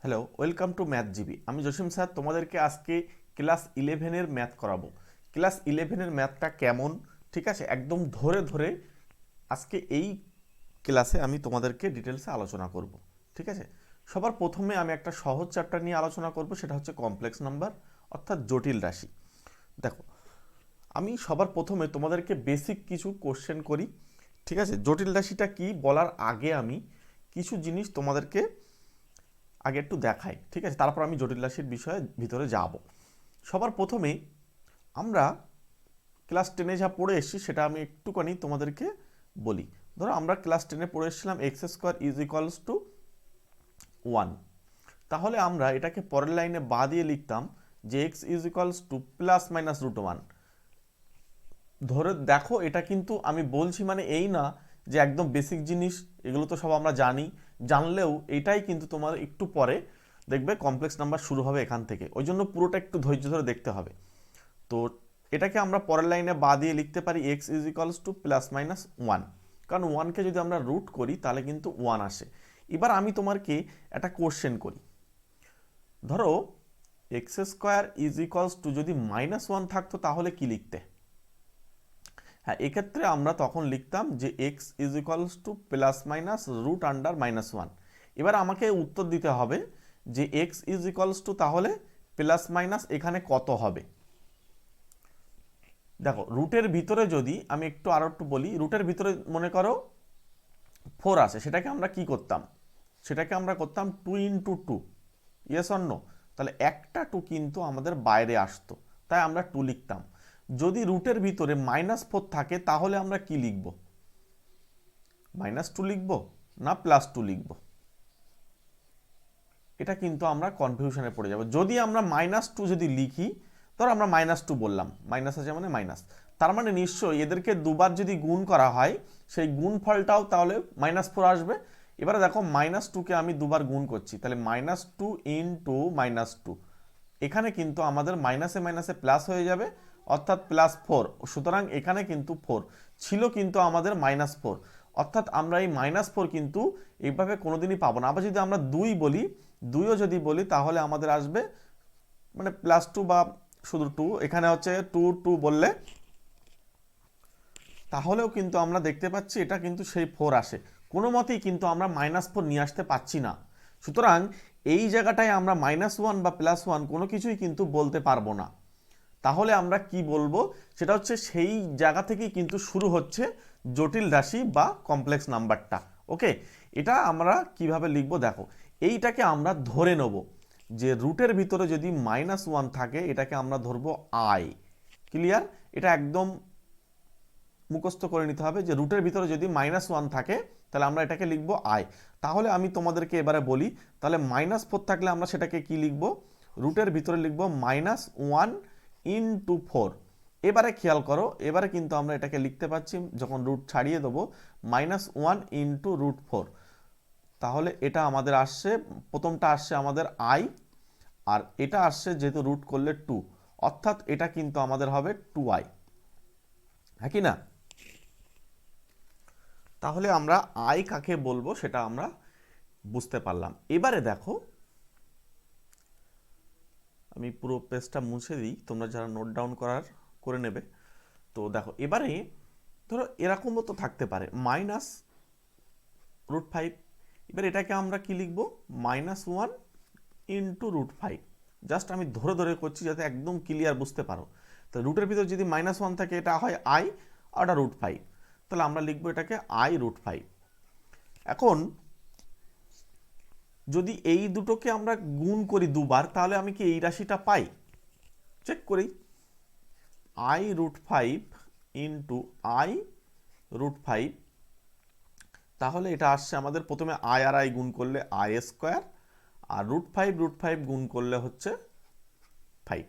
Hello, welcome to math GB. আমি Jasim sir তোমাদেরকে আজকে ক্লাস 11-এর ম্যাথ করাবো। ক্লাস 11-এর ম্যাথটা কেমন, ঠিক আছে, একদম ধরে ধরে আজকে এই ক্লাসে আমি তোমাদেরকে ডিটেলসে আলোচনা করব। ঠিক আছে, সবার প্রথমে আমি একটা সহজ চ্যাপ্টার নিয়ে আলোচনা করব, সেটা হচ্ছে কমপ্লেক্স নাম্বার অর্থাৎ জটিল রাশি। দেখো, আমি সবার প্রথমে তোমাদেরকে বেসিক কিছু কোশ্চেন করি। ঠিক আছে, জটিল রাশিটা কি বলার আগে আমি কিছু জিনিস তোমাদেরকে আগে একটু দেখাই। ঠিক আছে, তারপর আমি জটিল রাশির বিষয়ে ভিতরে যাব। সবার প্রথমে আমরা ক্লাস 10-এ যা পড়ে এসেছি সেটা আমি একটুখানি তোমাদেরকে বলি। ধরো আমরা ক্লাস 10-এ পড়ে এসেছিলাম x square is equals two 1। তাহলে আমরা এটাকে পরের লাইনে বা দিয়ে লিখতাম যে x is equals to plus minus root 1। ধরে দেখো, এটা কিন্তু আমি বলছি মানে এই না যে একদম বেসিক জিনিস, এগুলো তো সব আমরা জানি। জানলেও এটাই কিন্তু তোমার একটু পরে দেখবে কমপ্লেক্স নাম্বার শুরু হবে এখান থেকে, ওই জন্য পুরোটা একটু ধৈর্য ধরে দেখতে হবে। তো এটাকে আমরা পরের লাইনে বা দিয়ে লিখতে পারি x is equals to plus minus 1, কারণ 1কে যদি আমরা রুট করি তাহলে কিন্তু 1 আসে। এবার আমি তোমাকে একটা কোশ্চেন করি। ধরো x square is equals two যদি -1 থাকতো তাহলে কি লিখতে? হ্যাঁ, এক্ষেত্রে আমরা তখন লিখতাম যে x is equals to plus minus root under -1। এবার আমাকে উত্তর দিতে হবে যে এক্স ইজ ইকুয়ালস টু তাহলে প্লাস মাইনাস এখানে কত হবে। দেখো, রুটের ভিতরে যদি আমি আরো একটু বলি, রুটের ভিতরে মনে করো 4 আসে, সেটাকে আমরা কি করতাম? সেটাকে আমরা করতাম 2 ইন্টু 2। Yes or no? তাহলে একটা 2 কিন্তু আমাদের বাইরে আসতো, তাই আমরা 2 লিখতাম। যদি রুটের ভিতরে -4 থাকে তাহলে আমরা কি লিখব? -2 লিখব না +2 লিখব? এটা কিন্তু আমরা কনফিউশনে পড়ে যাব। যদি আমরা -2 যদি লিখি, ধরো আমরা -2 বললাম, মাইনাস আছে মানে মাইনাস, তার মানে নিশ্চয়ই এদেরকে দুবার যদি গুণ করা হয় সেই গুণফলটাও তাহলে -4 আসবে। এবারে দেখো, -2কে আমি দুবার গুণ করছি, তাহলে -2 ইন্টু -2, এখানে কিন্তু আমাদের মাইনাসে মাইনাসে প্লাস হয়ে যাবে, অর্থাৎ +4। সুতরাং এখানে কিন্তু 4 ছিল, কিন্তু আমাদের -4, অর্থাৎ আমরা এই -4 কিন্তু এইভাবে কোনোদিনই পাবো না। আবার যদি আমরা 2 বলি, 2ও যদি বলি তাহলে আমাদের আসবে মানে +2 বা শুধু 2, এখানে হচ্ছে 2 2 বললে তাহলেও কিন্তু আমরা দেখতে পাচ্ছি এটা কিন্তু সেই 4 আসে। কোনো মতেই কিন্তু আমরা -4 নিয়ে আসতে পাচ্ছি না। সুতরাং এই জায়গাটায় আমরা -1 বা +1 কোনো কিছুই কিন্তু বলতে পারবো না। তাহলে আমরা কি বলবো? সেটা হচ্ছে সেই জায়গা থেকেই কিন্তু শুরু হচ্ছে জটিল রাশি বা কমপ্লেক্স নাম্বারটা। ওকে, এটা আমরা কিভাবে লিখবো দেখো, এইটাকে আমরা ধরে নেব যে রুটের ভিতরে যদি -1 থাকে এটাকে আমরা ধরবো আই। ক্লিয়ার? এটা একদম মুখস্থ করে নিতে হবে যে রুটের ভিতরে যদি -1 থাকে তাহলে আমরা এটাকে লিখবো আই। তাহলে আমি তোমাদেরকে এবারে বলি, তাহলে -4 থাকলে আমরা সেটাকে কি লিখবো? রুটের ভিতরে লিখবো -1 ইন্টু 4। এবারে খেয়াল করো, এবারে কিন্তু আমরা এটাকে লিখতে পাচ্ছি যখন রুট ছাড়িয়ে দেবো -1 ইন্টু √4। তাহলে এটা আমাদের আসছে, প্রথমটা আসছে আমাদের আই, আর এটা আসছে যেহেতু রুট করলে 2, অর্থাৎ এটা কিন্তু আমাদের হবে 2i। হ্যাঁ কি না? তাহলে আমরা আই কাকে বলবো সেটা আমরা বুঝতে পারলাম। এবারে দেখো, আমি পুরো পেজটা মুছে দিই, তোমরা যারা নোট ডাউন করে নেবে। তো দেখো, এবারে ধরো এরকমও তো থাকতে পারে -√5। এবার এটাকে আমরা কি লিখবো? -1 ইন্টু √5। জাস্ট আমি ধরে ধরে করছি যাতে একদম ক্লিয়ার বুঝতে পারো। তো রুটের ভিতর যদি -1 থাকে এটা হয় আই, আর এটা √5, তাহলে আমরা লিখবো এটাকে i√5। এখন যদি এই দুটোকে আমরা গুণ করি দুবার, তাহলে আমি কি এই রাশিটা পাই? চেক করি। i√5 ইন্টু i√5, তাহলে এটা আসছে আমাদের প্রথমে আই আর আই গুণ করলে i², আর √5 গুণ করলে হচ্ছে 5।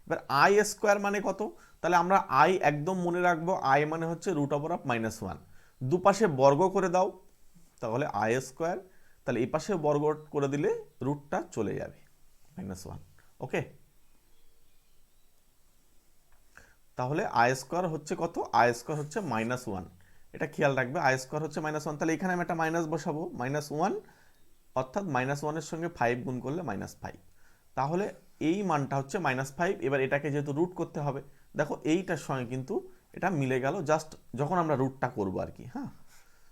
এবার i² মানে কত? তাহলে আমরা i একদম মনে রাখবো, i মানে হচ্ছে √1, দুপাশে বর্গ করে দাও, তাহলে i²। তাহলে এই পাশে বর্গ করে দিলে রুটটা চলে যাবে -1। ওকে, তাহলে i² হচ্ছে কত? i² হচ্ছে -1। এটা খেয়াল রাখবে, i² হচ্ছে -1। তাহলে এখানে আমি একটা মাইনাস বসাবো, -1 অর্থাৎ -1-এর সঙ্গে 5 গুণ করলে -5, তাহলে এই মানটা হচ্ছে -5। এবার এটাকে যেহেতু রুট করতে হবে, দেখো এইটার সঙ্গে কিন্তু এটা মিলে গেল জাস্ট যখন আমরা রুটটা করব আর কি। হ্যাঁ,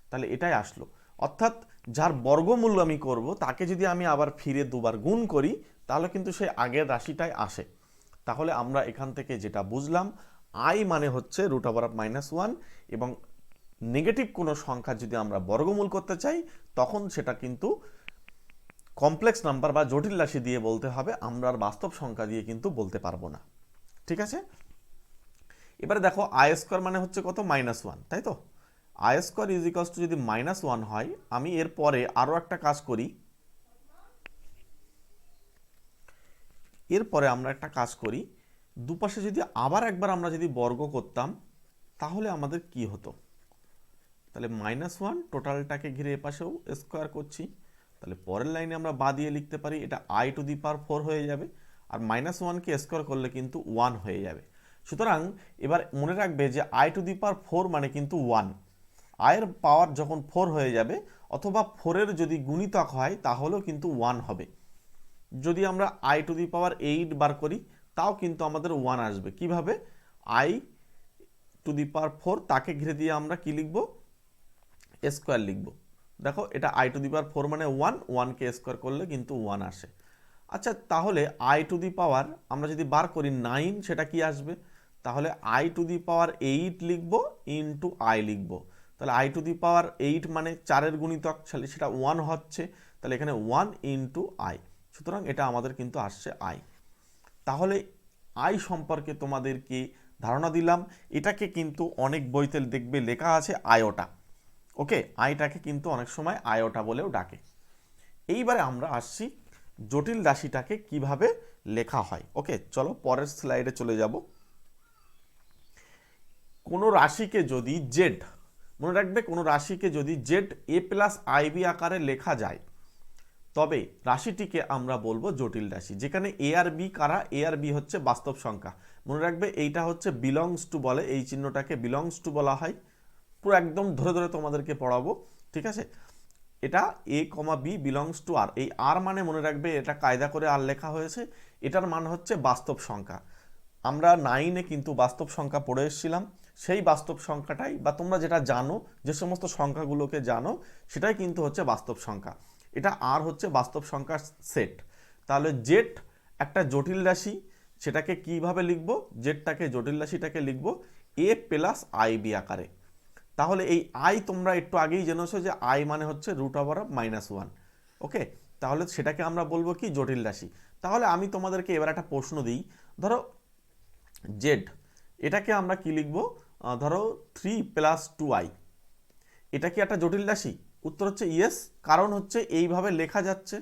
তাহলে এটাই আসলো, অর্থাৎ যার বর্গমূল আমি করব তাকে যদি আমি আবার ফিরে দুবার গুণ করি তাহলে কিন্তু সেই আগের রাশিটাই আসে। তাহলে আমরা এখান থেকে যেটা বুঝলাম, আই মানে হচ্ছে √1 এবং নেগেটিভ কোনো সংখ্যা যদি আমরা বর্গমূল করতে চাই তখন সেটা কিন্তু কমপ্লেক্স নাম্বার বা জটিল রাশি দিয়ে বলতে হবে, আমরা আর বাস্তব সংখ্যা দিয়ে কিন্তু বলতে পারবো না। ঠিক আছে, এবারে দেখো i² মানে হচ্ছে কত, -1, তাই তো। i² যদি -1 হয়, আমি এর পরে আরও একটা কাজ করি, এরপরে আমরা একটা কাজ করি, দুপাশে যদি আবার একবার আমরা যদি বর্গ করতাম তাহলে আমাদের কি হতো, তাহলে -1 টোটালটাকে ঘিরে এপাশেও স্কোয়ার করছি, তাহলে পরের লাইনে আমরা বা দিয়ে লিখতে পারি এটা i⁴ হয়ে যাবে, আর -1কে স্কোয়ার করলে কিন্তু 1 হয়ে যাবে। সুতরাং এবার মনে রাখবে যে i⁴ মানে কিন্তু 1, আয়ের পাওয়ার যখন 4 হয়ে যাবে অথবা 4-এর যদি গুণিতক হয় তাহলেও কিন্তু 1 হবে। যদি আমরা i⁴ বার করি তাও কিন্তু আমাদের 1 আসবে। কিভাবে, i⁴ তাকে ঘিরে দিয়ে আমরা কি লিখব, স্কোয়ার লিখব। দেখো এটা i⁴ মানে 1কে স্কোয়ার করলে কিন্তু 1 আসে। আচ্ছা, তাহলে i⁴ আমরা যদি বার করি 9, সেটা কি আসবে, তাহলে i⁴ লিখব ইন্টু i লিখব, তাহলে i⁴ মানে 4-এর গুণিতক, সেটা 1 হচ্ছে, তাহলে এখানে 1 ইন্টু i, সুতরাং এটা আমাদের কিন্তু আসছে i। তাহলে i সম্পর্কে তোমাদেরকে ধারণা দিলাম, এটাকে কিন্তু অনেক বইতে দেখবে লেখা আছে আয়োটা। ওকে, আইটাকে কিন্তু অনেক সময় আয়োটা বলেও ডাকে। এইবারে আমরা আসছি জটিল রাশিটাকে কিভাবে লেখা হয়। ওকে, চলো পরের স্লাইডে চলে যাব। কোনো রাশিকে যদি জেড, মনে রাখবে কোনো রাশিকে যদি ZA+IB আকারে লেখা যায় তবে রাশিটিকে আমরা বলবো জটিল রাশি। যেখানে এ আর বি কারা, এ আর বি হচ্ছে বাস্তব সংখ্যা। মনে রাখবে এইটা হচ্ছে বিলংস টু বলে, এই চিহ্নটাকে বিলংস টু বলা হয়। পুরো একদম ধরে ধরে তোমাদেরকে পড়াবো, ঠিক আছে। এটা A, B বিলংস টু আর, এই আর মানে মনে রাখবে এটা কায়দা করে আর লেখা হয়েছে, এটার মান হচ্ছে বাস্তব সংখ্যা। আমরা 9-এ কিন্তু বাস্তব সংখ্যা পড়ে এসেছিলাম, সেই বাস্তব সংখ্যাটাই বা তোমরা যেটা জানো, যে সমস্ত সংখ্যাগুলোকে জানো সেটাই কিন্তু হচ্ছে বাস্তব সংখ্যা। এটা আর হচ্ছে বাস্তব সংখ্যার সেট। তাহলে জেড একটা জটিল রাশি, সেটাকে কিভাবে লিখব, জেডটাকে জটিল রাশিটাকে লিখব A+IB আকারে। তাহলে এই আই তোমরা একটু আগেই জেনেছো যে আই মানে হচ্ছে √1। ওকে, তাহলে সেটাকে আমরা বলবো কি, জটিল রাশি। তাহলে আমি তোমাদেরকে এবার একটা প্রশ্ন দিই, ধরো জেড, এটাকে আমরা কি লিখব, ধরো 3+2i, এটা কি একটা জটিল রাশি? উত্তর হচ্ছে ইয়েস, কারণ হচ্ছে এইভাবে লেখা যাচ্ছে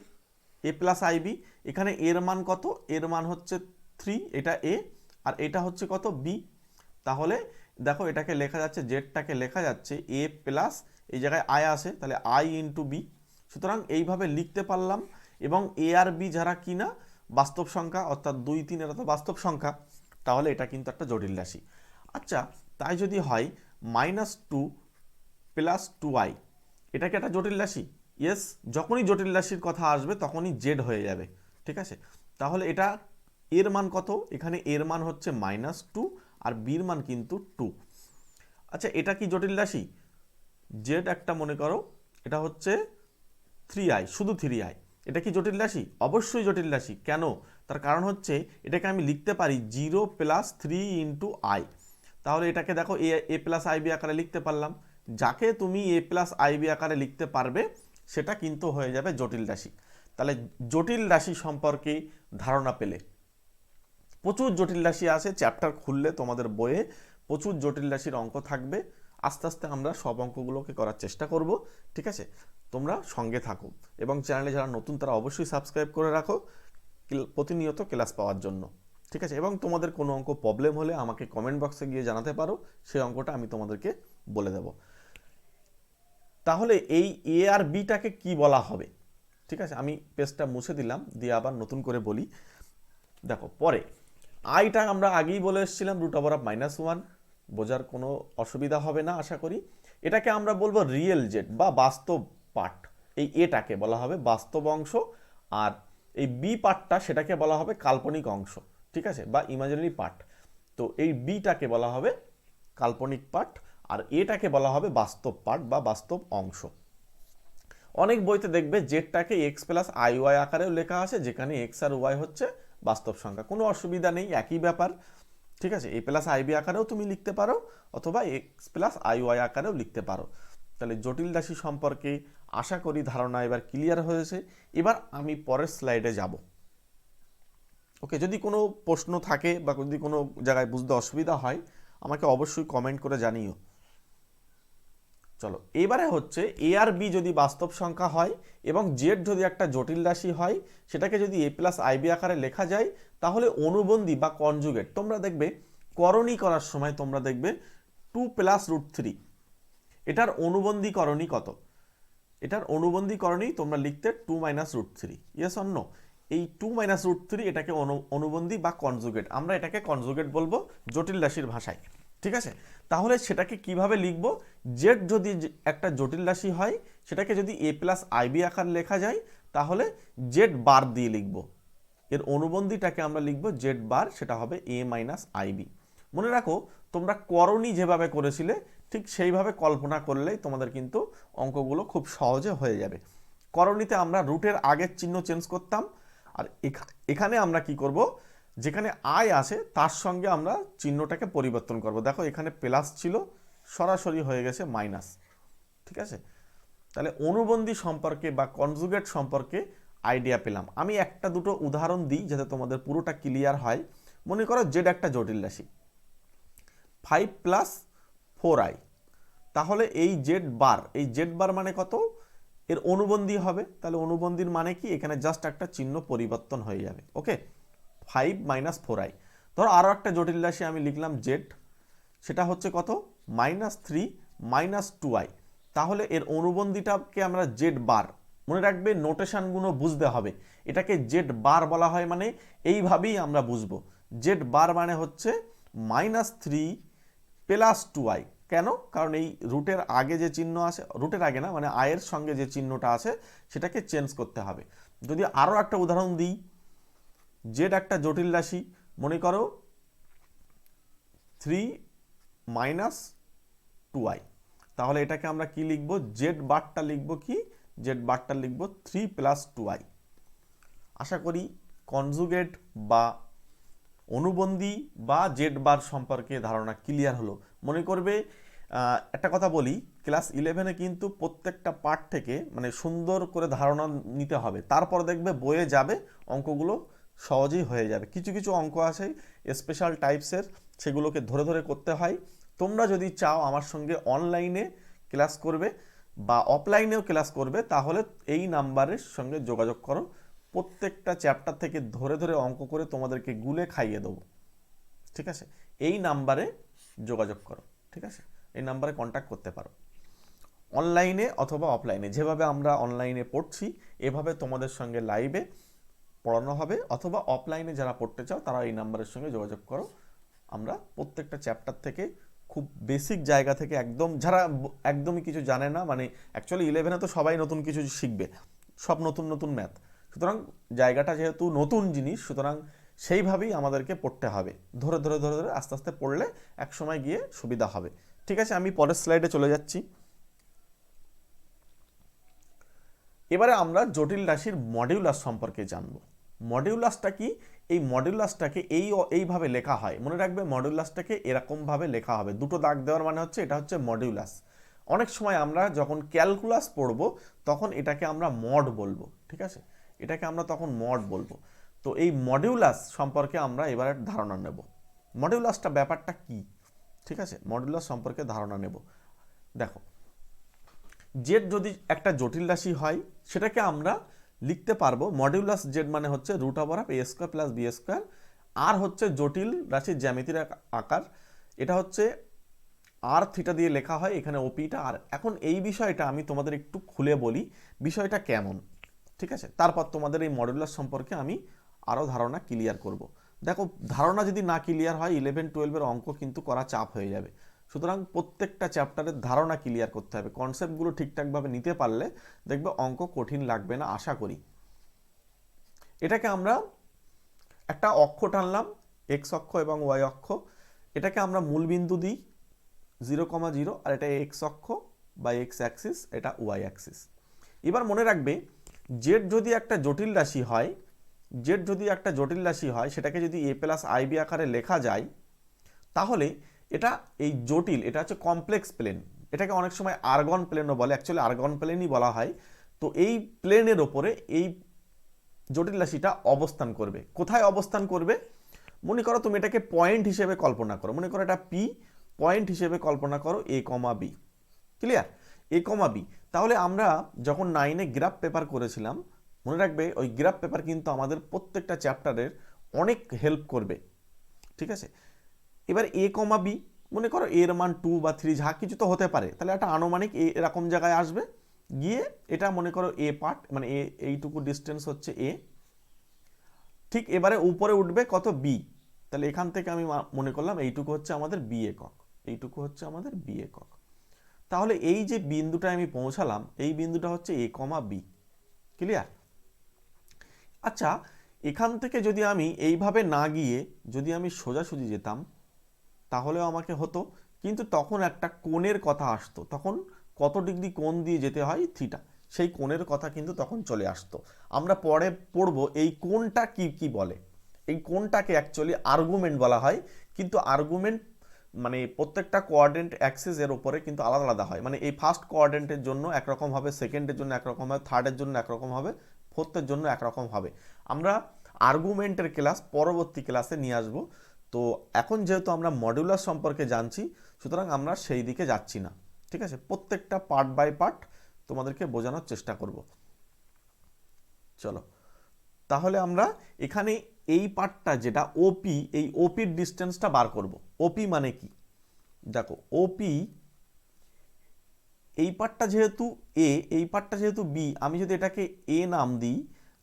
A+IB। এখানে এর মান কত, এর মান হচ্ছে 3, এটা এ, আর এটা হচ্ছে কত, বি। তাহলে দেখো এটাকে লেখা যাচ্ছে, জেডটাকে লেখা যাচ্ছে A+, এই জায়গায় আই আসে, তাহলে আই ইন্টু বি। সুতরাং এইভাবে লিখতে পারলাম। এবং এ আর বি যারা কিনা বাস্তব সংখ্যা, অর্থাৎ 2, 3 এরা তো বাস্তব সংখ্যা, তাহলে এটা কিন্তু একটা জটিল রাশি। আচ্ছা, তাই যদি হয় -2+2i, এটা কি একটা জটিল রাশি? ইয়েস, যখনই জটিল রাশির কথা আসবে তখনই জেড হয়ে যাবে, ঠিক আছে। তাহলে এটা এর মান কত, এখানে এর মান হচ্ছে -2 আর বির মান কিন্তু 2। আচ্ছা, এটা কি জটিল রাশি? জেড একটা মনে করো, এটা হচ্ছে 3i, শুধু 3i, এটা কি জটিল রাশি? অবশ্যই জটিল রাশি। কেন? তার কারণ হচ্ছে এটাকে আমি লিখতে পারি 0+3 ইন্টু i। তাহলে এটাকে দেখো A+IB আকারে লিখতে পারলাম। যাকে তুমি A+IB আকারে লিখতে পারবে সেটা কিন্তু হয়ে যাবে জটিল রাশি। তাহলে জটিল রাশি সম্পর্কে ধারণা পেলে, প্রচুর জটিল রাশি আছে, চ্যাপ্টার খুললে তোমাদের বইয়ে প্রচুর জটিল রাশির অঙ্ক থাকবে। আস্তে আস্তে আমরা সব অঙ্কগুলোকে করার চেষ্টা করব, ঠিক আছে। তোমরা সঙ্গে থাকো এবং চ্যানেলে যারা নতুন তারা অবশ্যই সাবস্ক্রাইব করে রাখো প্রতিনিয়ত ক্লাস পাওয়ার জন্য, ঠিক আছে। এবং তোমাদের কোনো অঙ্ক প্রবলেম হলে আমাকে কমেন্ট বক্সে গিয়ে জানাতে পারো, সেই অঙ্কটা আমি তোমাদেরকে বলে দেব। তাহলে এই এ আর বিটাকে কি বলা হবে, ঠিক আছে। আমি পেজটা মুছে দিলাম, দিয়ে আবার নতুন করে বলি। দেখো পরে আইটা আমরা আগেই বলে এসেছিলাম √1, বোঝার কোনো অসুবিধা হবে না আশা করি। এটাকে আমরা বলবো রিয়েল জেড বা বাস্তব পার্ট, এই এটাকে বলা হবে বাস্তব অংশ, আর এই বি পার্টটা সেটাকে বলা হবে কাল্পনিক অংশ, ঠিক আছে, বা ইমাজিনারি পার্ট। তো এই বিটাকে বলা হবে কাল্পনিক পার্ট, আর এটাকে বলা হবে বাস্তব পার্ট বা বাস্তব অংশ। অনেক বইতে দেখবে জেডটাকে এক্স প্লাস আই ওয়াই আকারেও লেখা আছে, যেখানে এক্স আর ওয়াই হচ্ছে বাস্তব সংখ্যা, কোনো অসুবিধা নেই, একই ব্যাপার, ঠিক আছে। এ প্লাস আইবি আকারেও তুমি লিখতে পারো, অথবা এক্স প্লাস আই ওয়াই আকারেও লিখতে পারো। তাহলে জটিল রাশি সম্পর্কে আশা করি ধারণা এবার ক্লিয়ার হয়েছে। এবার আমি পরের স্লাইডে যাব। ওকে, যদি কোনো প্রশ্ন থাকে বা যদি কোনো জায়গায় বুঝতে অসুবিধা হয় আমাকে অবশ্যই কমেন্ট করে জানিও। চলো, এবারে হচ্ছে এ আর বি যদি বাস্তব সংখ্যা হয় এবং জেড যদি একটা জটিল রাশি হয়, সেটাকে যদি এ প্লাস আইবি আকারে লেখা যায়, তাহলে অনুবন্ধী বা কনজুগেট, তোমরা দেখবে করণী করার সময় তোমরা দেখবে 2 প্লাস রুট 3, এটার অনুবন্ধী করণী কত? এটার অনুবন্ধী করণী তোমরা লিখতে 2 minus root 3, yes or no? এই 2 মাইনাস রুট 3 এটাকে অনুবন্ধী বা কনজুগেট, আমরা এটাকে কনজুগেট বলবো জটিল রাশির ভাষায়, ঠিক আছে। তাহলে সেটাকে কিভাবে লিখব? জেড যদি একটা জটিল রাশি হয়, সেটাকে যদি এ প্লাস আইবি আকার লেখা যায়, তাহলে জেড বার দিয়ে লিখব, এর অনুবন্ধীটাকে আমরা লিখব জেড বার, সেটা হবে এ মাইনাস আইবি। মনে রাখো, তোমরা করণী যেভাবে করেছিলে ঠিক সেইভাবে কল্পনা করলেই তোমাদের কিন্তু অঙ্কগুলো খুব সহজে হয়ে যাবে। করণীতে আমরা রুটের আগের চিহ্ন চেঞ্জ করতাম, আর এখানে আমরা কি করব, যেখানে আই আসে তার সঙ্গে আমরা চিহ্নটাকে পরিবর্তন করব। দেখো এখানে প্লাস ছিল, সরাসরি হয়ে গেছে মাইনাস, ঠিক আছে। তাহলে অনুবন্ধী সম্পর্কে বা কনজুগেট সম্পর্কে আইডিয়া পেলাম। আমি একটা দুটো উদাহরণ দিই যাতে তোমাদের পুরোটা ক্লিয়ার হয়। মনে করো জেড একটা জটিল রাশি, 5 প্লাস 4i, তাহলে এই জেড বার মানে কত? এর অনুবন্ধী হবে। তাহলে অনুবন্ধীর মানে কি? এখানে জাস্ট একটা চিহ্ন পরিবর্তন হয়ে যাবে। ওকে, 5 মাইনাস 4i। ধরো আরও একটা জটিল রাশি আমি লিখলাম জেড, সেটা হচ্ছে কত? -3 মাইনাস 2i। তাহলে এর অনুবন্ধীটাকে আমরা জেড বার, মনে রাখবে নোটেশনগুলো বুঝতে হবে। এটাকে জেড বার বলা হয় মানে এইভাবেই আমরা বুঝবো। জেড বার মানে হচ্ছে -3 প্লাস 2i। কেন? কারণ এই রুটের আগে যে চিহ্ন আছে, রুটের আগে না, মানে আয়ের সঙ্গে যে চিহ্নটা আছে সেটাকে চেঞ্জ করতে হবে। যদি আরও একটা উদাহরণ দিই, জেড একটা জটিল রাশি, মনে করো 3 মাইনাস 2i, তাহলে এটাকে আমরা কি লিখবো? জেড বারটা লিখবো কি? জেড বারটা লিখবো 3 প্লাস 2i। আশা করি কনজুগেট বা অনুবন্ধী বা জেড বার সম্পর্কে ধারণা ক্লিয়ার হলো। মনে করবে একটা কথা বলি, ক্লাস 11-এ কিন্তু প্রত্যেকটা পার্ট থেকে মানে সুন্দর করে ধারণা নিতে হবে, তারপর দেখবে বইয়ে যাবে অঙ্কগুলো সহজেই হয়ে যাবে। কিছু কিছু অঙ্ক আছে স্পেশাল টাইপসের, সেগুলোকে ধরে ধরে করতে হয়। তোমরা যদি চাও আমার সঙ্গে অনলাইনে ক্লাস করবে বা অফলাইনেও ক্লাস করবে, তাহলে এই নাম্বারের সঙ্গে যোগাযোগ করো। প্রত্যেকটা চ্যাপ্টার থেকে ধরে ধরে অঙ্ক করে তোমাদেরকে গুলে খাইয়ে দেবো, ঠিক আছে। এই নাম্বারে যোগাযোগ করো, ঠিক আছে, এই নাম্বারে কন্ট্যাক্ট করতে পারো। অনলাইনে অথবা অফলাইনে, যেভাবে আমরা অনলাইনে পড়ছি এভাবে তোমাদের সঙ্গে লাইভে পড়ানো হবে, অথবা অফলাইনে যারা পড়তে চাও তারা এই নাম্বারের সঙ্গে যোগাযোগ করো। আমরা প্রত্যেকটা চ্যাপ্টার থেকে খুব বেসিক জায়গা থেকে, একদম যারা একদমই কিছু জানে না, মানে অ্যাকচুয়ালি 11-এ তো সবাই নতুন কিছু শিখবে, সব নতুন নতুন ম্যাথ, সুতরাং জায়গাটা যেহেতু নতুন জিনিস, সুতরাং সেইভাবেই আমাদেরকে পড়তে হবে। ধরে ধরে ধরে ধরে আস্তে আস্তে পড়লে এক সময় গিয়ে সুবিধা হবে, ঠিক আছে। আমি পরের স্লাইডে চলে যাচ্ছি। এবারে আমরা জটিল রাশির মডিউলাস সম্পর্কে জানব। মডিউলাসটা কি? এই মডিউলাসটাকে এইভাবে লেখা হয়, মনে রাখবে মডিউলাসটাকে এরকমভাবে লেখা হবে, দুটো দাগ দেওয়ার মানে হচ্ছে এটা হচ্ছে মডিউলাস। অনেক সময় আমরা যখন ক্যালকুলাস পড়বো তখন এটাকে আমরা মড বলবো, ঠিক আছে, এটাকে আমরা তখন মড বলবো। তো এই মডিউলাস সম্পর্কে আমরা এবারে ধারণা নেব। মডিউলাসটা ব্যাপারটা কি, ঠিক আছে, মডিউলাস সম্পর্কে ধারণা নেব। দেখো, জেড যদি একটা জটিল রাশি হয় সেটাকে আমরা লিখতে পারবো মডিউলাস জেড মানে হচ্ছে root over of a square plus b square. আর হচ্ছে জটিল রাশির জ্যামিতির আকার, এটা হচ্ছে আর থিটা দিয়ে লেখা হয়, এখানে ওপিটা আর। এখন এই বিষয়টা আমি তোমাদের একটু খুলে বলি বিষয়টা কেমন, ঠিক আছে, তারপর তোমাদের এই মডিউলাস সম্পর্কে আমি আরও ধারণা ক্লিয়ার করব। দেখো, ধারণা যদি না ক্লিয়ার হয় 11-12-এর অঙ্ক কিন্তু করা চাপ হয়ে যাবে। সুতরাং প্রত্যেকটা চ্যাপ্টারের ধারণা ক্লিয়ার করতে হবে, কনসেপ্টগুলো ঠিকঠাকভাবে নিতে পারলে দেখবে অঙ্ক কঠিন লাগবে না আশা করি। এটাকে আমরা একটা অক্ষ টানলাম, এক্স অক্ষ এবং ওয়াই অক্ষ, এটাকে আমরা মূলবিন্দু দিই 0,0, আর এটা এক্স অক্ষ বা এক্স অ্যাক্সিস, এটা ওয়াই অ্যাক্সিস। এবার মনে রাখবে জেড যদি একটা জটিল রাশি হয়, জেড যদি একটা জটিল রাশি হয় সেটাকে যদি এ প্লাস আইবি আকারে লেখা যায়, তাহলে এটা এই জটিল, এটা হচ্ছে কমপ্লেক্স প্লেন, এটাকে অনেক সময় আর্গন প্লেনও বলে, অ্যাকচুয়ালি আর্গন প্লেনই বলা হয়। তো এই প্লেনের ওপরে এই জটিল রাশিটা অবস্থান করবে। কোথায় অবস্থান করবে? মনে করো তুমি এটাকে পয়েন্ট হিসেবে কল্পনা করো, মনে করো এটা পি, পয়েন্ট হিসেবে কল্পনা করো এ কমা বি। ক্লিয়ার? এ কমা বি। তাহলে আমরা যখন 9-এ গ্রাফ পেপার করেছিলাম, মনে রাখবে ওই গ্রাফ পেপার কিন্তু আমাদের প্রত্যেকটা চ্যাপ্টারের অনেক হেল্প করবে। ঠিক আছে? এবার এ কমা বি, মনে করো এর মান 2 বা 3 যা কিছু তো হতে পারে, তাহলে একটা আনুমানিক এরকম জায়গায় আসবে, গিয়ে এটা মনে করো এ পার্ট, মানে এইটুকু ডিস্টেন্স হচ্ছে এ। ঠিক এবারে উপরে উঠবে কত? বি। তাহলে এখান থেকে আমি মনে করলাম এইটুকু হচ্ছে আমাদের বি একক, এইটুকু হচ্ছে আমাদের বি একক। তাহলে এই যে বিন্দুটা আমি পৌঁছালাম, এই বিন্দুটা হচ্ছে এ কমা বি। ক্লিয়ার? আচ্ছা, এখান থেকে যদি আমি এইভাবে না গিয়ে যদি আমি সোজাসুজি যেতাম তাহলেও আমাকে হতো, কিন্তু তখন একটা কোণের কথা আসতো, তখন কত ডিগ্রি কোণ দিয়ে যেতে হয়? থিটা। সেই কোণের কথা কিন্তু তখন চলে আসতো। আমরা পরে পড়বো এই কোণটা কি কি বলে। এই কোণটাকে অ্যাকচুয়ালি আর্গুমেন্ট বলা হয়, কিন্তু আর্গুমেন্ট মানে প্রত্যেকটা কোঅর্ডিনেট অ্যাক্সিস এর উপরে কিন্তু আলাদা আলাদা হয়। মানে এই ফার্স্ট কোঅর্ডিনেটের জন্য একরকম হবে, সেকেন্ডের জন্য একরকম হবে, থার্ডের জন্য একরকম হবে, ফোর্থের জন্য একরকম হবে। আমরা আর্গুমেন্টের ক্লাস পরবর্তী ক্লাসে নিয়ে আসবো। তো এখন যেহেতু আমরা মডুলাস সম্পর্কে জানছি, সুতরাং আমরা সেই দিকে যাচ্ছি না। ঠিক আছে? প্রত্যেকটা পার্ট বাই পার্ট তোমাদেরকে বোঝানোর চেষ্টা করব। চলো, তাহলে আমরা এখানে এই পার্টটা যেটা ওপি, এই ওপির ডিস্টেন্সটা বার করব। ওপি মানে কি? দেখো, ওপি এই পার্টটা যেহেতু এ, এই পার্টটা যেহেতু বি, আমি যদি এটাকে এ নাম দিই,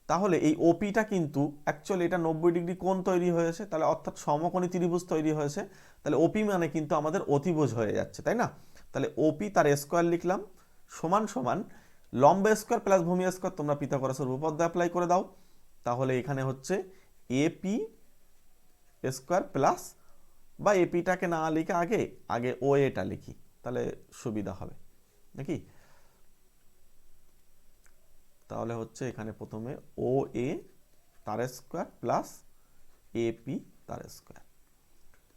তাহলে এই ওপিটা কিন্তু অ্যাকচুয়ালি এটা 90 ডিগ্রি কোণ তৈরি হয়েছে, তাহলে অর্থাৎ সমকোণী ত্রিভুজ তৈরি হয়েছে। তাহলে ওপি মানে কিন্তু আমাদের অতিভুজ হয়ে যাচ্ছে, তাই না? তাহলে ওপি তার স্কোয়ার লিখলাম সমান সমান লম্ব স্কোয়ার প্লাস ভূমি স্কোয়ার, তোমরা পিথাগোরাসের উপপাদ্য অ্যাপ্লাই করে দাও। তাহলে এখানে হচ্ছে এপি স্কোয়ার প্লাস, বা এপিটাকে না লিখে আগে আগে ও এটা লিখি, তাহলে সুবিধা হবে নাকি? তাহলে হচ্ছে এখানে প্রথমে ও এ তার স্কোয়ার প্লাস এপি তার স্কোয়ার।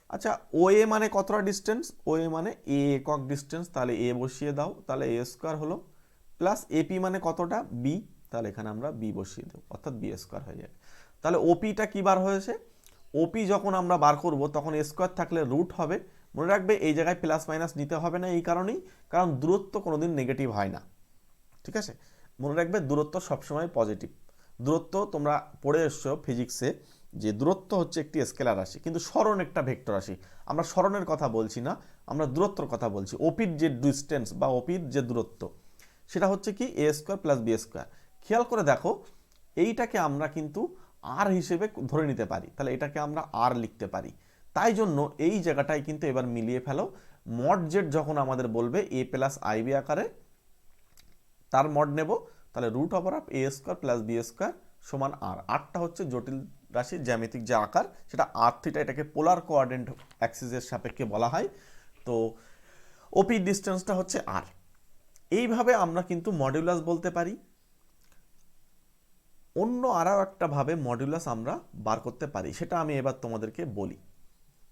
আচ্ছা, ও এ মানে কতটা ডিস্টেন্স? ও এ মানে এ একক ডিস্টেন্স, তাহলে এ বসিয়ে দাও, তাহলে এ স্কোয়ার হলো, প্লাস এপি মানে কতটা? বি, তাহলে এখানে আমরা বি বসিয়ে দেবো, অর্থাৎ বি স্কোয়ার হয়ে যাবে। তাহলে ওপিটা কি বার হয়েছে? ওপি যখন আমরা বার করব তখন স্কোয়ার থাকলে রুট হবে। মনে রাখবে এই জায়গায় প্লাস মাইনাস নিতে হবে না, এই কারণেই, কারণ দূরত্ব কোনোদিন নেগেটিভ হয় না। ঠিক আছে? মনে রাখবে দূরত্ব সবসময় পজিটিভ। দূরত্ব তোমরা পড়ে এসছো ফিজিক্সে যে দূরত্ব হচ্ছে একটি স্কেলার রাশি, কিন্তু সরণ একটা ভেক্টর রাশি। আমরা সরণের কথা বলছি না, আমরা দূরত্বর কথা বলছি। ওপির যে ডিস্টেন্স বা ওপির যে দূরত্ব, সেটা হচ্ছে কি এ স্কোয়ার প্লাস বি স্কোয়ার। খেয়াল করে দেখো, এইটাকে আমরা কিন্তু আর হিসেবে ধরে নিতে পারি, তাহলে এটাকে আমরা আর লিখতে পারি। তাই জন্য এই জায়গাটায় কিন্তু এবার মিলিয়ে ফেলো, মড জেড যখন আমাদের বলবে এ প্লাস আইবি আকারে, তার মড নেব, তাহলে root over of a square plus b square সমান আর। আরটা হচ্ছে জটিল রাশির জ্যামিতিক যে আকার, সেটা আর থিটা, এটাকে পোলার কোঅর্ডিনেট অ্যাক্সিসের সাপেক্ষে বলা হয়। তো ওপি ডিস্টেন্সটা হচ্ছে আর। এইভাবে আমরা কিন্তু মডুলাস বলতে পারি। অন্য আরও একটা ভাবে মডুলাস আমরা বার করতে পারি, সেটা আমি এবার তোমাদেরকে বলি।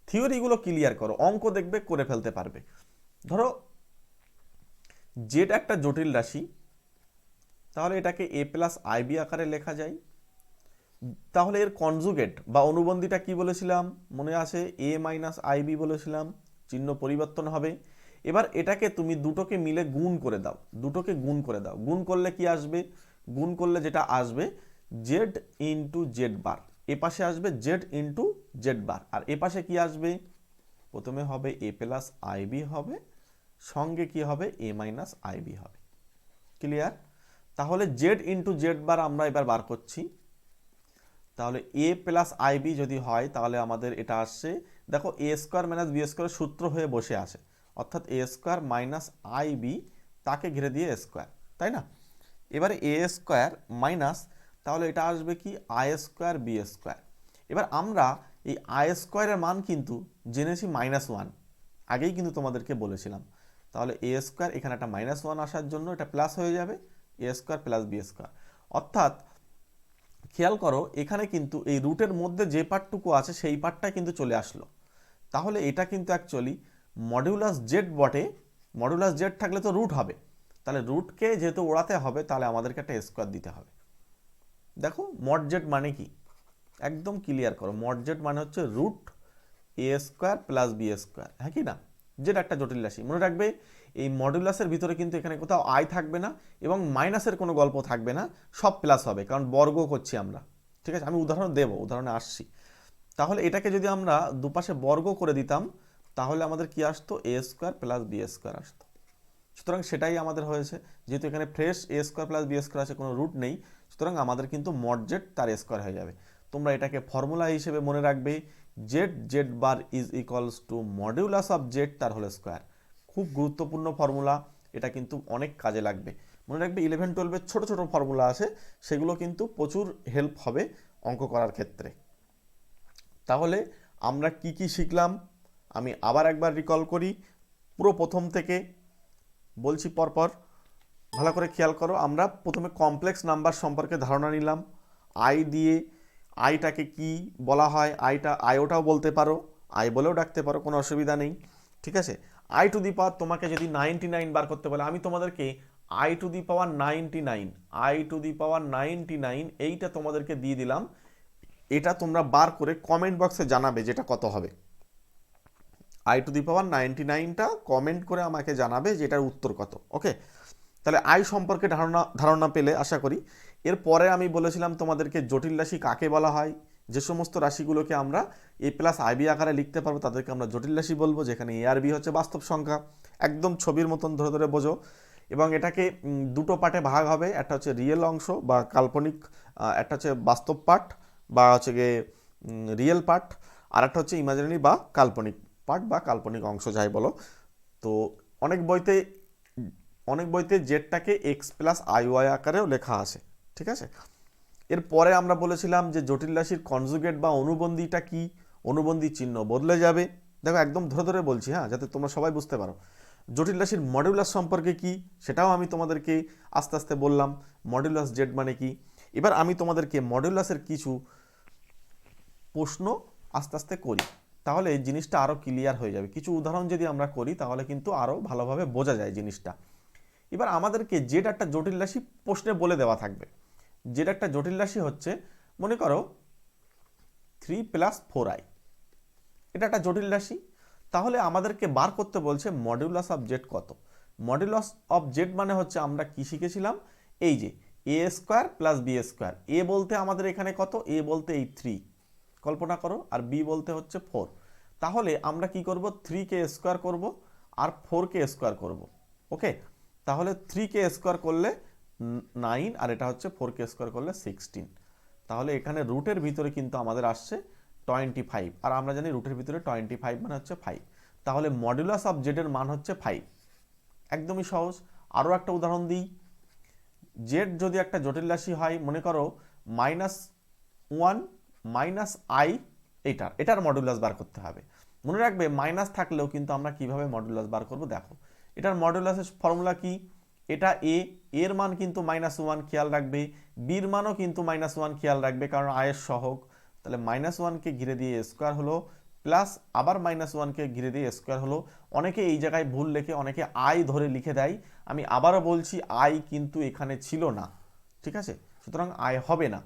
থিওরিগুলো ক্লিয়ার করো, অঙ্ক দেখবে করে ফেলতে পারবে। ধরো জেড একটা জটিল রাশি, তাহলে এটাকে এ প্লাস আইবি আকারে লেখা যায়। তাহলে এর কনজুগেট বা অনুবন্ধীটা কি বলেছিলাম? মনে আছে, এ মাইনাস আইবি বলেছিলাম, চিহ্ন পরিবর্তন হবে। এবার এটাকে তুমি দুটোকে মিলে গুণ করে দাও, দুটোকে গুণ করে দাও। গুণ করলে কি আসবে? গুণ করলে যেটা আসবে জেড ইন্টু জেড বার, এ পাশে আসবে জেড ইন্টু জেড বার, আর এ পাশে কি আসবে? প্রথমে হবে এ প্লাস আইবি হবে, সঙ্গে কি হবে? এ মাইনাস আইবি হবে। ক্লিয়ার? তাহলে জেড ইন্টু জেড বার আমরা এবার বার করছি। তাহলে এ প্লাস আইবি যদি হয়, তাহলে আমাদের এটা আসছে, দেখো এ স্কোয়ার মাইনাস বি স্কোয়ার সূত্র হয়ে বসে আছে, অর্থাৎ এ স্কোয়ার মাইনাস আই বি তাকে ঘিরে দিয়ে স্কোয়ার, তাই না? এবারে এ স্কোয়ার মাইনাস, তাহলে এটা আসবে কি আই স্কোয়ার বি স্কোয়ার। এবার আমরা এই আই স্কোয়ারের মান কিন্তু জেনেছি -1, আগেই কিন্তু তোমাদেরকে বলেছিলাম। তাহলে এ স্কোয়ার এখানে একটা -1 আসার জন্য এটা প্লাস হয়ে যাবে, এ স্কোয়ার প্লাস বি স্কোয়ার। অর্থাৎ খেয়াল করো এখানে কিন্তু এই রুটের মধ্যে যে পার্টটুকু আছে সেই পার্টটা কিন্তু চলে আসলো। তাহলে এটা কিন্তু অ্যাকচুয়ালি মডিউলাস জেড বটে, মডিউলাস জেড থাকলে তো রুট হবে, তাহলে রুটকে যেহেতু ওড়াতে হবে তাহলে আমাদেরকে একটা স্কোয়ার দিতে হবে। দেখো মড জেড মানে কি একদম ক্লিয়ার করো, মড জেড মানে হচ্ছে রুট এ স্কোয়ার প্লাস বি স্কোয়ার, হ্যাঁ কি না? যেটা একটা জটিল রাশি। মনে রাখবে এই মডুলাসের ভিতরে কিন্তু এখানে কোথাও আই থাকবে না এবং মাইনাসের কোনো গল্প থাকবে না, সব প্লাস হবে, কারণ বর্গ করছি আমরা। ঠিক আছে, আমি উদাহরণ দেবো, উদাহরণে আসছি। তাহলে এটাকে যদি আমরা দুপাশে বর্গ করে দিতাম তাহলে আমাদের কি আসতো, এ স্কোয়ার প্লাস বি স্কোয়ার আসতো। সুতরাং সেটাই আমাদের হয়েছে, যেহেতু এখানে ফ্রেশ এ স্কোয়ার প্লাস বি স্কোয়ার আছে, কোনো রুট নেই, সুতরাং আমাদের কিন্তু মড জেড তার স্কোয়ার হয়ে যাবে। তোমরা এটাকে ফর্মুলা হিসেবে মনে রাখবে, Z Z bar is equals two modulus of Z তার হোল স্কোয়ার। খুব গুরুত্বপূর্ণ ফর্মুলা, এটা কিন্তু অনেক কাজে লাগবে। মনে রাখবে 11-12-এর ছোটো ছোটো ফর্মুলা আছে, সেগুলো কিন্তু প্রচুর হেল্প হবে অঙ্ক করার ক্ষেত্রে। তাহলে আমরা কি কি শিখলাম আমি আবার একবার রিকল করি, পুরো প্রথম থেকে বলছি পরপর, ভালো করে খেয়াল করো। আমরা প্রথমে কমপ্লেক্স নাম্বার সম্পর্কে ধারণা নিলাম, আই দিয়ে। আইটাকে কি বলা হয়, আইওটাও বলতে পারো, আই বলেও ডাকতে পারো, কোনো অসুবিধা নেই। ঠিক আছে, আই টু দি পাওয়ার তোমাকে যদি 99 বার করতে বলে, আমি তোমাদেরকে আই টু দি পাওয়ার 99 এইটা তোমাদেরকে দিয়ে দিলাম। এটা তোমরা বার করে কমেন্ট বক্সে জানাবে যেটা কত হবে। আই টু দি পাওয়ার 99টা কমেন্ট করে আমাকে জানাবে যে এটার উত্তর কত। ওকে, তাহলে আই সম্পর্কে ধারণা পেলে আশা করি। এরপরে আমি বলেছিলাম তোমাদেরকে জটিল রাশি কাকে বলা হয়। যে সমস্ত রাশিগুলোকে আমরা এ প্লাস আইবি আকারে লিখতে পারবো তাদেরকে আমরা জটিল রাশি বলবো, যেখানে এ আর বি হচ্ছে বাস্তব সংখ্যা। একদম ছবির মতন ধরে ধরে বোঝো। এবং এটাকে দুটো পার্টে ভাগ হবে, একটা হচ্ছে রিয়েল অংশ বা কাল্পনিক, একটা হচ্ছে বাস্তব পার্ট বা হচ্ছে গিয়ে রিয়েল পার্ট, আর একটা হচ্ছে ইমাজিনারি বা কাল্পনিক পার্ট বা কাল্পনিক অংশ যাই বলো। তো অনেক বইতে জেডটাকে এক্স প্লাস আই ওয়াই আকারেও লেখা আছে। ঠিক আছে, এরপরে আমরা বলেছিলাম যে জটিল রাশির কনজুগেট বা অনুবন্ধীটা কি, অনুবন্ধী চিহ্ন বদলে যাবে। দেখো একদম ধরে ধরে বলছি, হ্যাঁ, যাতে তোমরা সবাই বুঝতে পারো। জটিল রাশির মডিউলাস সম্পর্কে কি সেটাও আমি তোমাদেরকে আস্তে আস্তে বললাম, মডিউলাস জেড মানে কি। এবার আমি তোমাদেরকে মডিউলাসের কিছু প্রশ্ন আস্তে আস্তে করি, তাহলে এই জিনিসটা আরও ক্লিয়ার হয়ে যাবে। কিছু উদাহরণ যদি আমরা করি তাহলে কিন্তু আরও ভালোভাবে বোঝা যায় জিনিসটা। এবার আমাদেরকে যেটা একটা জটিল রাশি প্রশ্নে বলে দেওয়া থাকবে, যেটা একটা জটিল রাশি হচ্ছে, মনে করো 3 + 4i, এটা একটা জটিল রাশি। তাহলে আমাদেরকে বার করতে বলছে মডিউলাস অফ জেড কত। মডিউলাস অফ জেড মানে হচ্ছে আমরা কি শিখেছিলাম, এই যে এ স্কোয়ার প্লাস বি স্কোয়ার। এ বলতে আমাদের এখানে কত, এ বলতে এই 3 কল্পনা করো, আর বি বলতে হচ্ছে 4। তাহলে আমরা কি করব, 3কে স্কোয়ার করব আর 4কে স্কোয়ার করব। ওকে, তাহলে 3কে স্কোয়ার করলে 9 আর এটা হচ্ছে 4কে স্কোয়ার করলে 16। তাহলে এখানে রুটের ভিতরে কিন্তু আমাদের আসছে 25, আর আমরা জানি রুটের ভিতরে 25 মানে হচ্ছে 5। তাহলে মডুলাস অফ জেড এর মান হচ্ছে 5। একদমই সহজ। আরও একটা উদাহরণ দিই, জেড যদি একটা জটিল রাশি হয়, মনে করো -1 -i, এটার মডুলাস বার করতে হবে। মনে রাখবে মাইনাস থাকলেও কিন্তু আমরা কিভাবে মডুলাস বার করব দেখো। এটার মডুলাসের ফর্মুলা কি, এটা এর মান কিন্তু -1 খেয়াল রাখবে, বির মানও কিন্তু -1 খেয়াল রাখবে, কারণ আয়ের সহগ। তাহলে -1কে ঘিরে দিয়ে স্কোয়ার হলো, প্লাস আবার -1কে ঘিরে দিয়ে স্কোয়ার হলো। অনেকে এই জায়গায় ভুল লেখে, অনেকে আই ধরে লিখে দেয়। আমি আবারও বলছি আই কিন্তু এখানে ছিল না। ঠিক আছে, সুতরাং আই হবে না।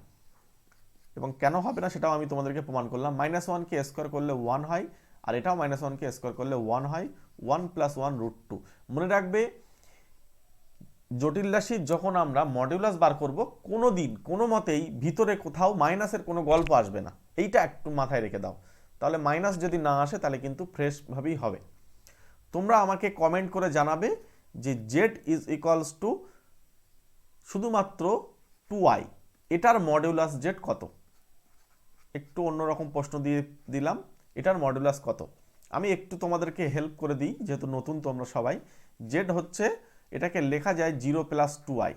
এবং কেন হবে না সেটাও আমি তোমাদেরকে প্রমাণ করলাম। -1কে স্কোয়ার করলে 1 হয়, আর এটাও -1কে স্কোয়ার করলে 1 হয়। 1 + 1 √2। মনে রাখবে জটিল রাশির যখন আমরা মডিউলাস বার করব, কোনো দিন কোনো মতেই ভিতরে কোথাও মাইনাসের কোনো গল্প আসবে না, এইটা একটু মাথায় রেখে দাও। তাহলে মাইনাস যদি না আসে তাহলে কিন্তু ফ্রেশভাবেই হবে। তোমরা আমাকে কমেন্ট করে জানাবে যে জেড ইজ ইকুয়ালস টু শুধুমাত্র 2i, এটার মডিউলাস জেড কত। একটু অন্যরকম প্রশ্ন দিয়ে দিলাম, এটার মডুলাস কত। আমি একটু তোমাদেরকে হেল্প করে দিই, যেহেতু নতুন তোমরা সবাই। জেড হচ্ছে, এটাকে লেখা যায় 0+2i,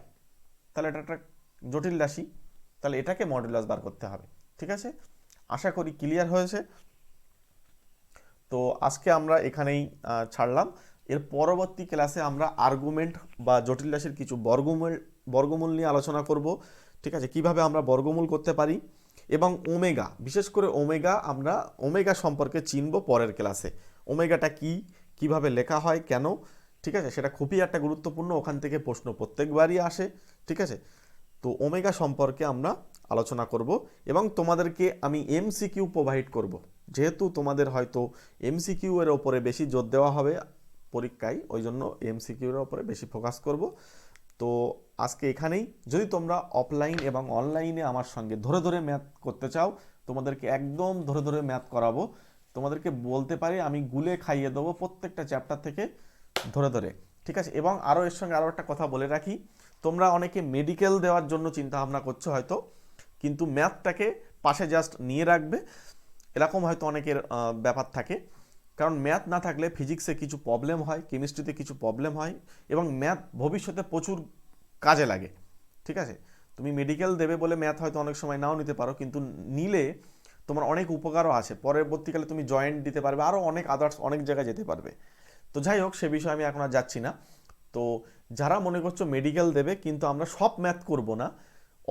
তাহলে এটা একটা জটিল রাশি, তাহলে এটাকে মডুলাস বার করতে হবে। ঠিক আছে, আশা করি ক্লিয়ার হয়েছে। তো আজকে আমরা এখানেই ছাড়লাম। এর পরবর্তী ক্লাসে আমরা আর্গুমেন্ট বা জটিল রাশির কিছু বর্গমূল নিয়ে আলোচনা করব। ঠিক আছে, কিভাবে আমরা বর্গমূল করতে পারি, এবং ওমেগা, বিশেষ করে ওমেগা, আমরা ওমেগা সম্পর্কে চিনব পরের ক্লাসে। ওমেগাটা কি, কিভাবে লেখা হয়, কেন, ঠিক আছে, সেটা খুবই একটা গুরুত্বপূর্ণ, ওখান থেকে প্রশ্ন প্রত্যেকবারই আসে। ঠিক আছে, তো ওমেগা সম্পর্কে আমরা আলোচনা করব, এবং তোমাদেরকে আমি এমসিকিউ প্রোভাইড করব। যেহেতু তোমাদের হয়তো এমসিকিউ এর ওপরে বেশি জোর দেওয়া হবে পরীক্ষায়, ওই জন্য এমসিকিউ এর ওপরে বেশি ফোকাস করব। তো আজকে এখানেই। যদি তোমরা অফলাইন এবং অনলাইনে আমার সঙ্গে ধরে ধরে ম্যাথ করতে চাও, তোমাদেরকে একদম ধরে ধরে ম্যাথ করাবো, তোমাদেরকে বলতে পারি আমি গুলে খাইয়ে দেবো প্রত্যেকটা চ্যাপ্টার থেকে ধরে ধরে। ঠিক আছে, এবং আরও এর সঙ্গে আরও একটা কথা বলে রাখি, তোমরা অনেকে মেডিকেল দেওয়ার জন্য চিন্তা ভাবনা করছো হয়তো, কিন্তু ম্যাথটাকে পাশে জাস্ট নিয়ে রাখবে, এরকম হয়তো অনেকের ব্যাপার থাকে। কারণ ম্যাথ না থাকলে ফিজিক্সে কিছু প্রবলেম হয়, কেমিস্ট্রিতে কিছু প্রবলেম হয়, এবং ম্যাথ ভবিষ্যতে প্রচুর কাজে লাগে। ঠিক আছে, তুমি মেডিকেল দেবে বলে ম্যাথ হয়তো অনেক সময় নাও নিতে পারো, কিন্তু নিলে তোমার অনেক উপকারও আছে, পরবর্তীকালে তুমি জয়েন্ট দিতে পারবে, আরও অনেক আদার্স অনেক জায়গায় যেতে পারবে। তো যাই হোক, সে বিষয়ে আমি এখন আর যাচ্ছি না। তো যারা মনে করছো মেডিকেল দেবে, কিন্তু আমরা সব ম্যাথ করব না,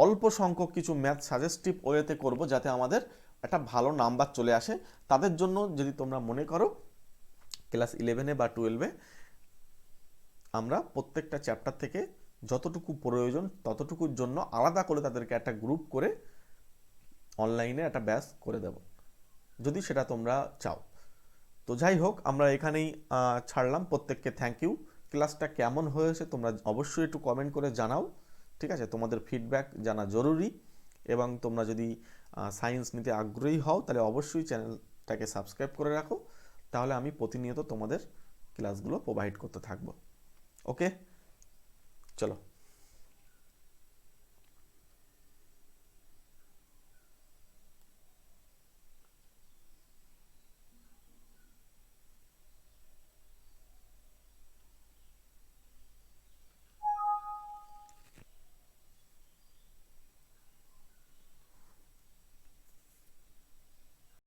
অল্প সংখ্যক কিছু ম্যাথ সাজেস্টিভ ওয়েতে করব, যাতে আমাদের একটা ভালো নাম্বার চলে আসে, তাদের জন্য যদি তোমরা মনে করো ক্লাস 11-এ বা 12-এ আমরা প্রত্যেকটা চ্যাপ্টার থেকে যতটুকু প্রয়োজন ততটুকুর জন্য আলাদা করে তাদেরকে একটা গ্রুপ করে অনলাইনে একটা ব্যাচ করে দেব, যদি সেটা তোমরা চাও। তো যাই হোক, আমরা এখানেই ছাড়লাম। প্রত্যেককে থ্যাংক ইউ। ক্লাসটা কেমন হয়েছে তোমরা অবশ্যই একটু কমেন্ট করে জানাও। ঠিক আছে, তোমাদের ফিডব্যাক জানা জরুরি, এবং তোমরা যদি সায়েন্স নিতে আগ্রহী হও তাহলে অবশ্যই চ্যানেলটাকে সাবস্ক্রাইব করে রাখো, তাহলে আমি প্রতিনিয়ত তোমাদের ক্লাসগুলো প্রোভাইড করতে থাকবো। ওকে, চলো।